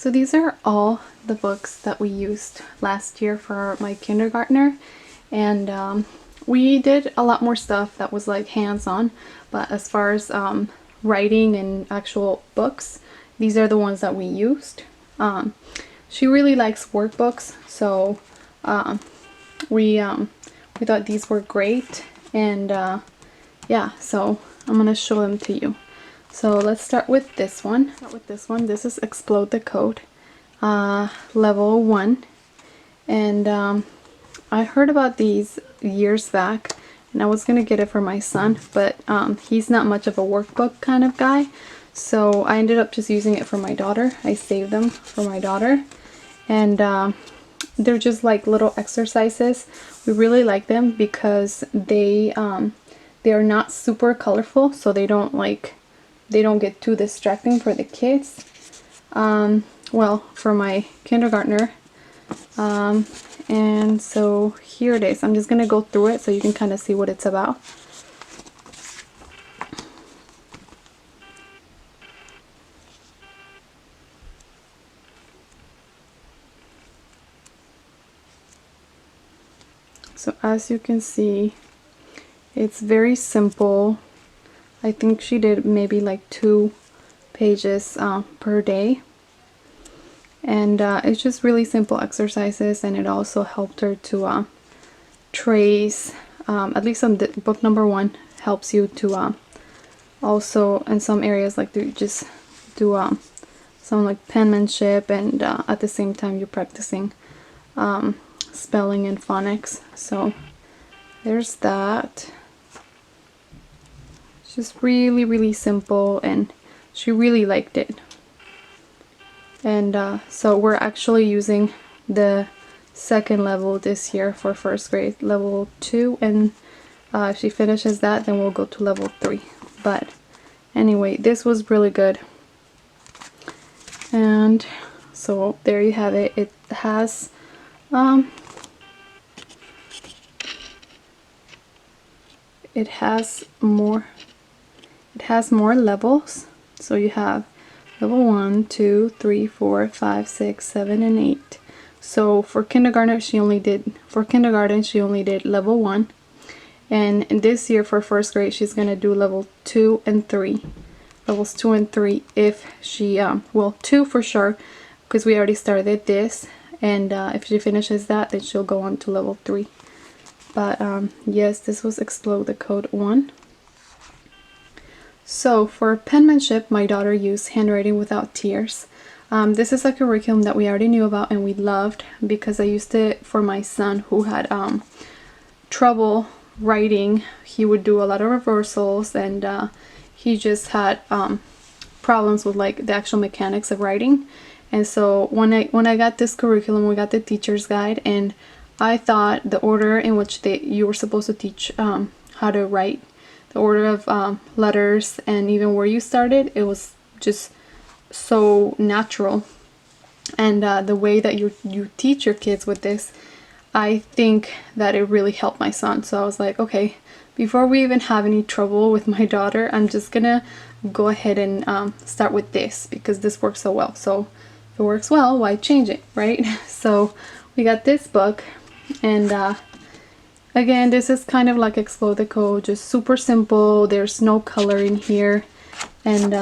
So these are all the books that we used last year for my kindergartner, and we did a lot more stuff that was like hands-on, but as far as writing and actual books, these are the ones that we used. She really likes workbooks, so we thought these were great, and yeah, so I'm gonna show them to you. So let's start with this one. This is Explode the Code, level 1, and I heard about these years back, and I was gonna get it for my son, but he's not much of a workbook kind of guy, so I ended up just using it for my daughter. I saved them for my daughter, and they're just like little exercises. We really like them because they are not super colorful, so they don't get too distracting for the kids. Well, for my kindergartner. And so here it is. I'm just gonna go through it so you can kind of see what it's about. So as you can see, it's very simple. I think she did maybe like 2 pages per day. And it's just really simple exercises, and it also helped her to trace, at least on the book number 1, helps you to also in some areas like to just do some like penmanship, and at the same time you're practicing spelling and phonics. So there's that. It's just really simple, and she really liked it. And so we're actually using the 2nd level this year for 1st grade, level 2, and if she finishes that, then we'll go to level 3. But anyway, this was really good. And so there you have it. It has more levels. So you have level 1, 2, 3, 4, 5, 6, 7, and 8. So for kindergarten she only did level 1, and this year for 1st grade she's gonna do level 2 and 3. Levels 2 and 3 if she well, 2 for sure, because we already started this, and if she finishes that, then she'll go on to level 3. But yes, this was Explode the Code 1. So for penmanship, my daughter used Handwriting Without Tears. This is a curriculum that we already knew about and we loved, because I used it for my son who had trouble writing. He would do a lot of reversals, and he just had problems with like the actual mechanics of writing. And so when I got this curriculum, we got the teacher's guide, and I thought the order in which you were supposed to teach how to write, the order of letters, and even where you started, it was just so natural. And the way that you teach your kids with this, I think that it really helped my son. So I was like, okay, before we even have any trouble with my daughter, I'm just gonna go ahead and start with this, because this works so well. So if it works well, why change it, right? So we got this book, and again, this is kind of like Explode the Code, just super simple. There's no color in here, and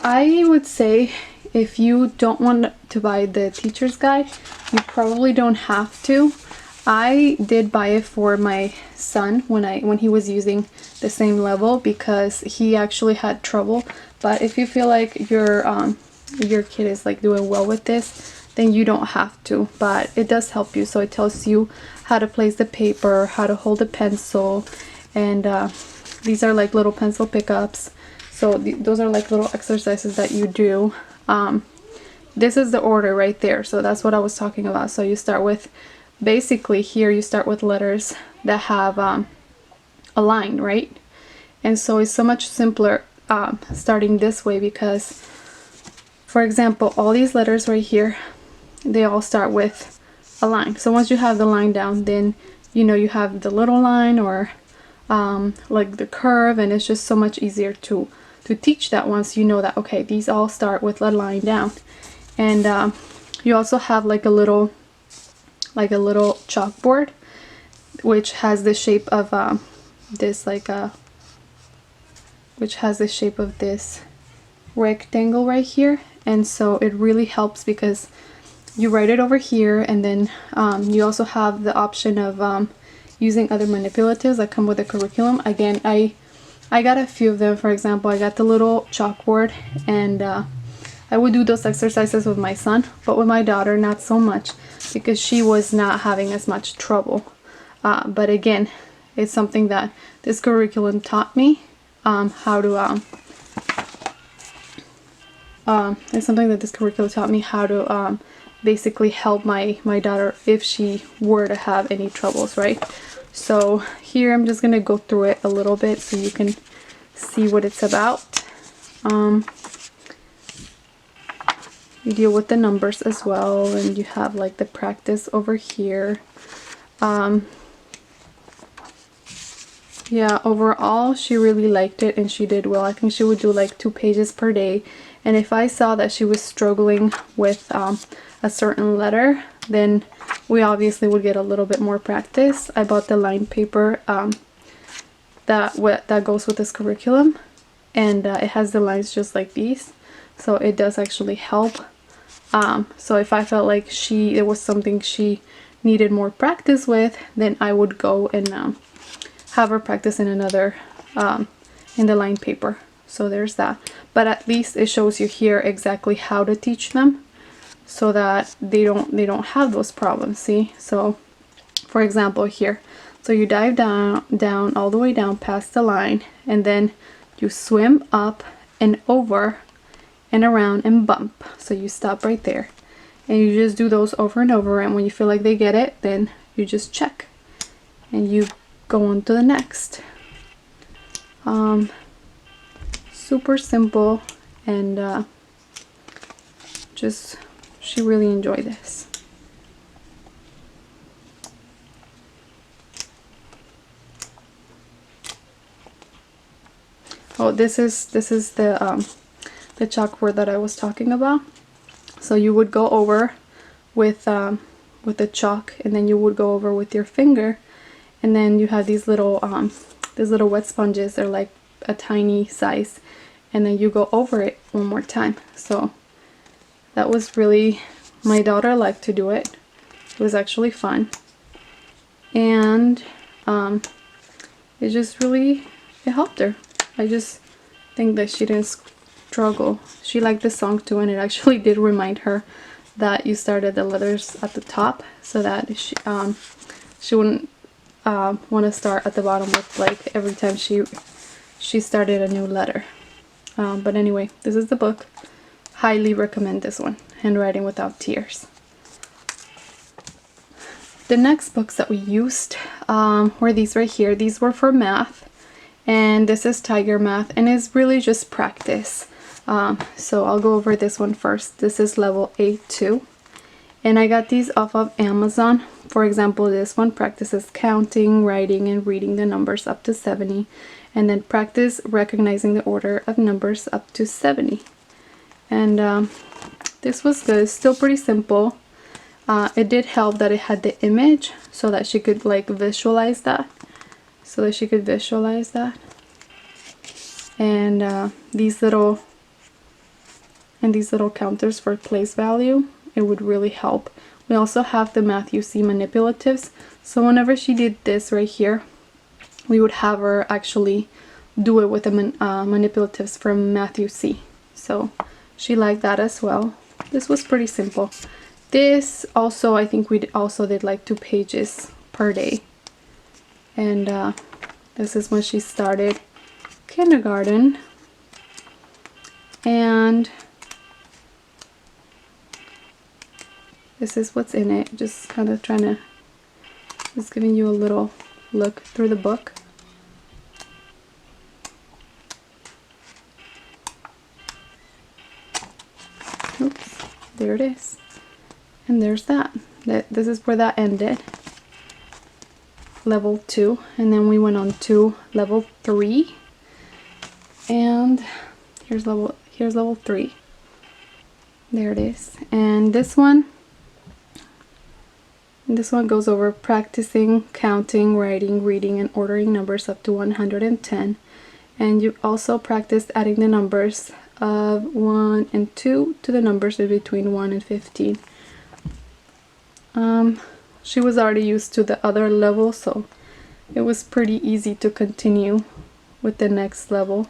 I would say if you don't want to buy the teacher's guide, you probably don't have to. I did buy it for my son when he was using the same level, because he actually had trouble. But if you feel like your kid is like doing well with this, then you don't have to, but it does help you. So it tells you how to place the paper, how to hold the pencil, and these are like little pencil pickups. So those are like little exercises that you do. This is the order right there, so that's what I was talking about. So you start with, basically here you start with letters that have a line, right? And so it's so much simpler starting this way, because for example, all these letters right here, they all start with a line. So once you have the line down, then you know you have the little line, or like the curve, and it's just so much easier to to teach that once you know that, okay, these all start with a line down. And you also have like a little chalkboard, which has the shape of this rectangle right here. And so it really helps because you write it over here, and then you also have the option of using other manipulatives that come with the curriculum. Again, I got a few of them. For example, I got the little chalkboard, and I would do those exercises with my son, but with my daughter not so much because she was not having as much trouble. But again, it's something that this curriculum taught me how to basically help my daughter if she were to have any troubles, right? So here I'm just gonna go through it a little bit so you can see what it's about. You deal with the numbers as well, and you have like the practice over here. Yeah, overall she really liked it and she did well. I think she would do like 2 pages per day, and if I saw that she was struggling with a certain letter, then we obviously would get a little bit more practice. I bought the lined paper that goes with this curriculum, and it has the lines just like these, so it does actually help. So if I felt like it was something she needed more practice with, then I would go and have her practice in another in the lined paper. So there's that, but at least it shows you here exactly how to teach them so that they don't have those problems. See, so for example here, so you dive down all the way down past the line, and then you swim up and over and around and bump. So you stop right there and you just do those over and over, and when you feel like they get it, then you just check and you go on to the next. Super simple, and she really enjoyed this. Oh, this is the chalkboard that I was talking about. So you would go over with the chalk, and then you would go over with your finger, and then you have these little wet sponges. They're like a tiny size, and then you go over it one more time. So that was really, my daughter liked to do it. It was actually fun, and it just really, it helped her. I just think that she didn't struggle. She liked the song too, and it actually did remind her that you started the letters at the top, so that she wouldn't want to start at the bottom with like every time she started a new letter. But anyway, this is the book. Highly recommend this one, Handwriting Without Tears. The next books that we used were these right here. These were for math, and this is Tiger Math, and it's really just practice. So I'll go over this one first. This is level A2, and I got these off of Amazon. For example, this one practices counting, writing, and reading the numbers up to 70, and then practice recognizing the order of numbers up to 70. And this was good. Still pretty simple. It did help that it had the image so that she could like visualize that. And these little counters for place value, it would really help. We also have the Matthew C manipulatives. So whenever she did this right here, we would have her actually do it with the manipulatives from Matthew C. So she liked that as well. This was pretty simple. This also, I think we also did like 2 pages per day. And this is when she started kindergarten. And this is what's in it. Just kind of just giving you a little look through the book. Oops, there it is. And there's that. This is where that ended. Level 2. And then we went on to level 3. And Here's level 3. There it is. And this one goes over practicing counting, writing, reading, and ordering numbers up to 110. And you also practice adding the numbers of 1 and 2 to the numbers in between 1 and 15. She was already used to the other level, so it was pretty easy to continue with the next level.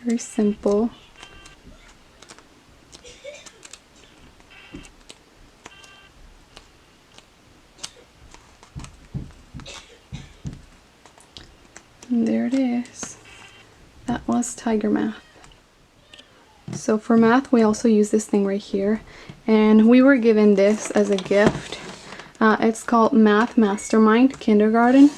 Very simple. And there it is. That was Tiger Math. So for math, we also use this thing right here, and we were given this as a gift. It's called Mastermind Kindergarten,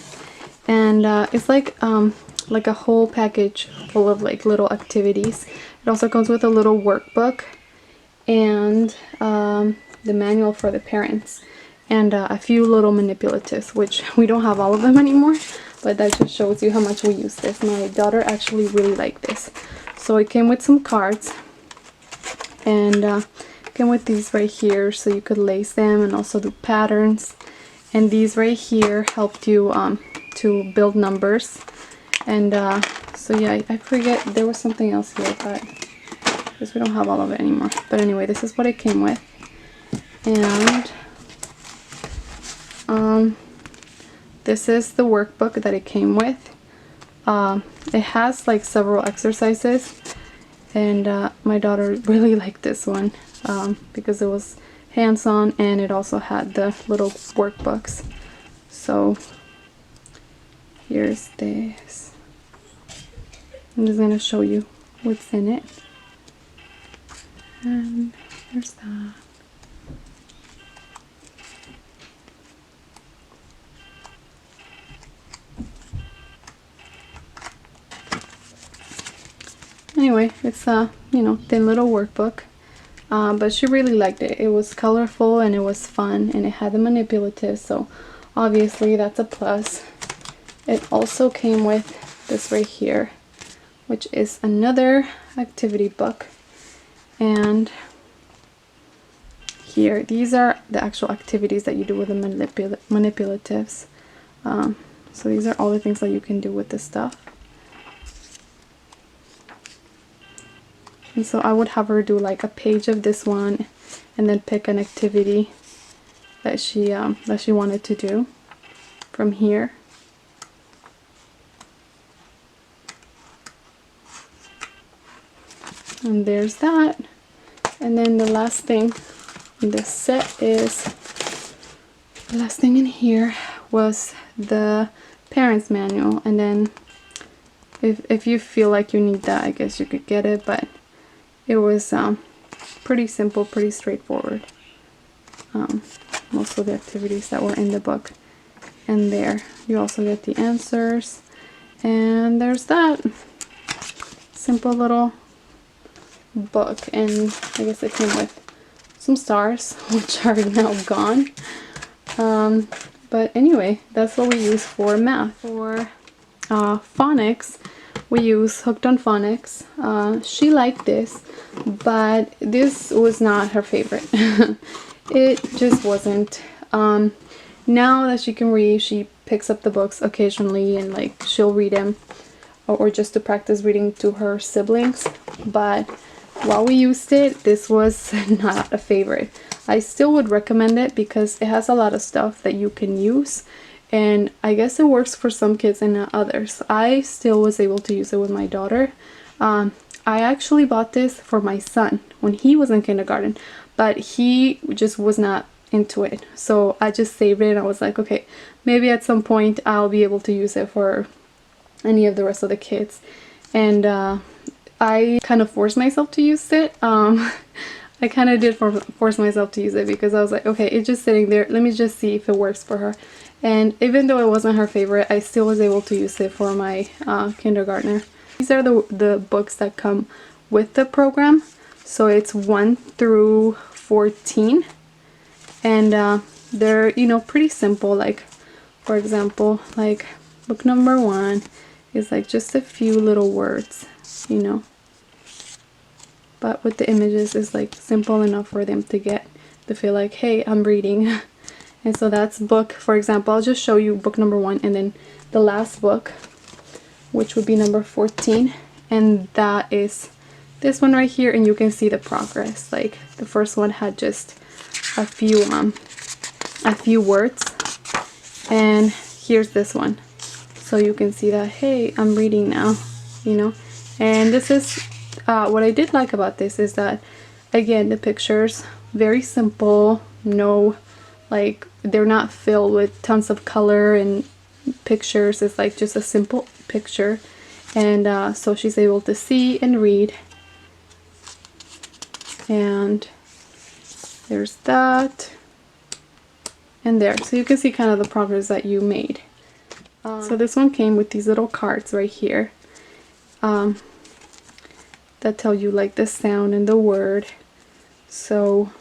and it's like a whole package full of like little activities. It also comes with a little workbook and the manual for the parents, and a few little manipulatives, which we don't have all of them anymore, but that just shows you how much we use this. My daughter actually really liked this. So it came with some cards, and came with these right here so you could lace them and also do patterns. And these right here helped you to build numbers. And so yeah, I forget, there was something else here, but because we don't have all of it anymore. But anyway, this is what it came with. And this is the workbook that it came with. It has like several exercises, and my daughter really liked this one because it was hands-on, and it also had the little workbooks. So here's this. I'm just going to show you what's in it. And there's that. Anyway, it's a, you know, thin little workbook, but she really liked it. It was colorful and it was fun, and it had the manipulatives, so obviously that's a plus. It also came with this right here, which is another activity book, and here, these are the actual activities that you do with the manipulatives. So these are all the things that you can do with this stuff. And so I would have her do like a page of this one, and then pick an activity that she wanted to do from here. And there's that. And then the last thing in this set is, the last thing in here was the parents manual. And then if you feel like you need that, I guess you could get it, but it was pretty simple, pretty straightforward. Most of the activities that were in the book. And there, you also get the answers. And there's that. Simple little book. And I guess it came with some stars, which are now gone. But anyway, that's what we use for math. For phonics, we use Hooked on Phonics. She liked this, but this was not her favorite. It just wasn't. Now that she can read, she picks up the books occasionally, and like she'll read them, or just to practice reading to her siblings. But while we used it, this was not a favorite. I still would recommend it because it has a lot of stuff that you can use, and I guess it works for some kids and not others. I still was able to use it with my daughter. I actually bought this for my son when he was in kindergarten, but he just was not into it. So I just saved it, and I was like, okay, maybe at some point I'll be able to use it for any of the rest of the kids. And I kind of forced myself to use it. I kind of did force myself to use it because I was like, okay, it's just sitting there. Let me just see if it works for her. And even though it wasn't her favorite, I still was able to use it for my kindergartner. These are the books that come with the program. So it's 1 through 14. And they're, you know, pretty simple. Like, for example, like book number 1 is like just a few little words, you know. But with the images, it's like simple enough for them to feel like, hey, I'm reading. And so that's book, for example, I'll just show you book number 1 and then the last book, which would be number 14. And that is this one right here, and you can see the progress. Like the first one had just a few words, and here's this one. So you can see that, hey, I'm reading now, you know. And this is what I did like about this is that, again, the pictures, very simple, no, like, they're not filled with tons of color and pictures. It's like just a simple picture. And so she's able to see and read. And there's that. And there. So you can see kind of the progress that you made. So this one came with these little cards right here. That tell you like the sound and the word. So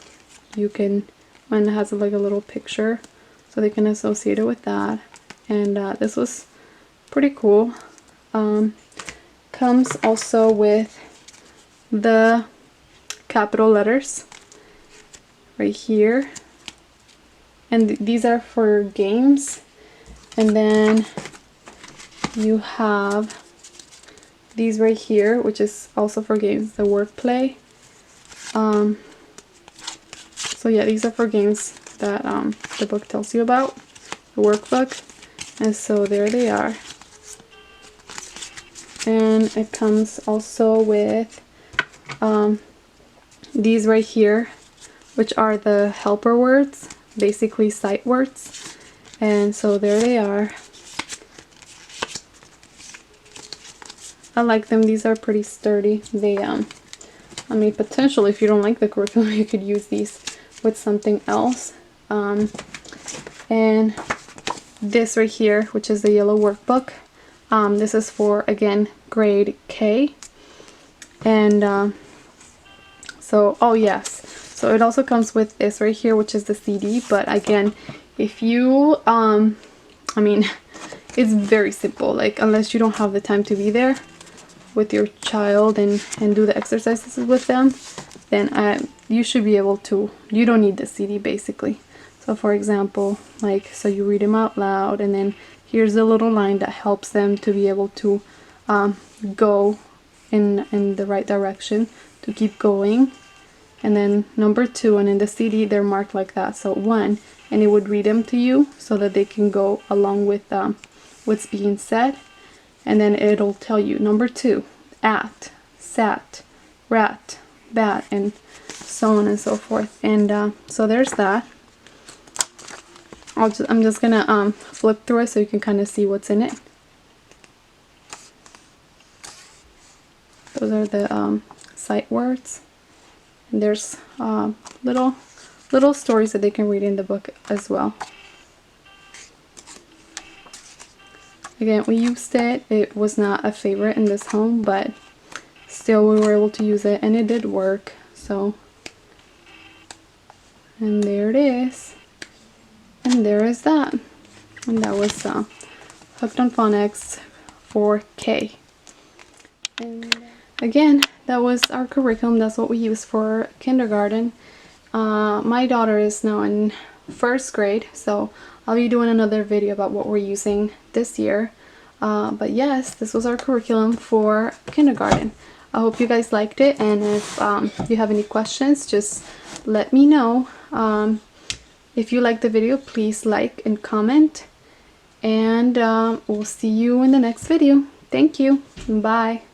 you can, when it has like a little picture, so they can associate it with that. And this was pretty cool. Comes also with the capital letters right here, and these are for games. And then you have these right here, which is also for games, the wordplay. So yeah, these are for games that the book tells you about, the workbook. And so there they are. And it comes also with these right here, which are the helper words, basically sight words. And so there they are. I like them. These are pretty sturdy. They I mean, potentially, if you don't like the curriculum, you could use these with something else. And this right here, which is the yellow workbook, this is for, again, grade K. And so, oh yes, so it also comes with this right here, which is the CD. But again, if you I mean, it's very simple. Like, unless you don't have the time to be there with your child and do the exercises with them, then you should be able to, you don't need the CD basically. So for example, like, so you read them out loud, and then here's a little line that helps them to be able to go in the right direction, to keep going. And then number 2, and in the CD they're marked like that. So 1, and it would read them to you so that they can go along with what's being said. And then it'll tell you number 2, at, sat, rat, bat, and so on and so forth. And so there's that. I'm just gonna flip through it so you can kind of see what's in it. Those are the sight words. And there's little stories that they can read in the book as well. Again, we used it. It was not a favorite in this home, but still we were able to use it, and it did work. So, and there it is. And there is that. And that was Hooked on Phonics for K. And again, that was our curriculum. That's what we use for kindergarten. My daughter is now in 1st grade, so I'll be doing another video about what we're using this year. But yes, this was our curriculum for kindergarten. I hope you guys liked it, and if you have any questions, just let me know. If you liked the video, please like and comment, and we'll see you in the next video. Thank you. Bye.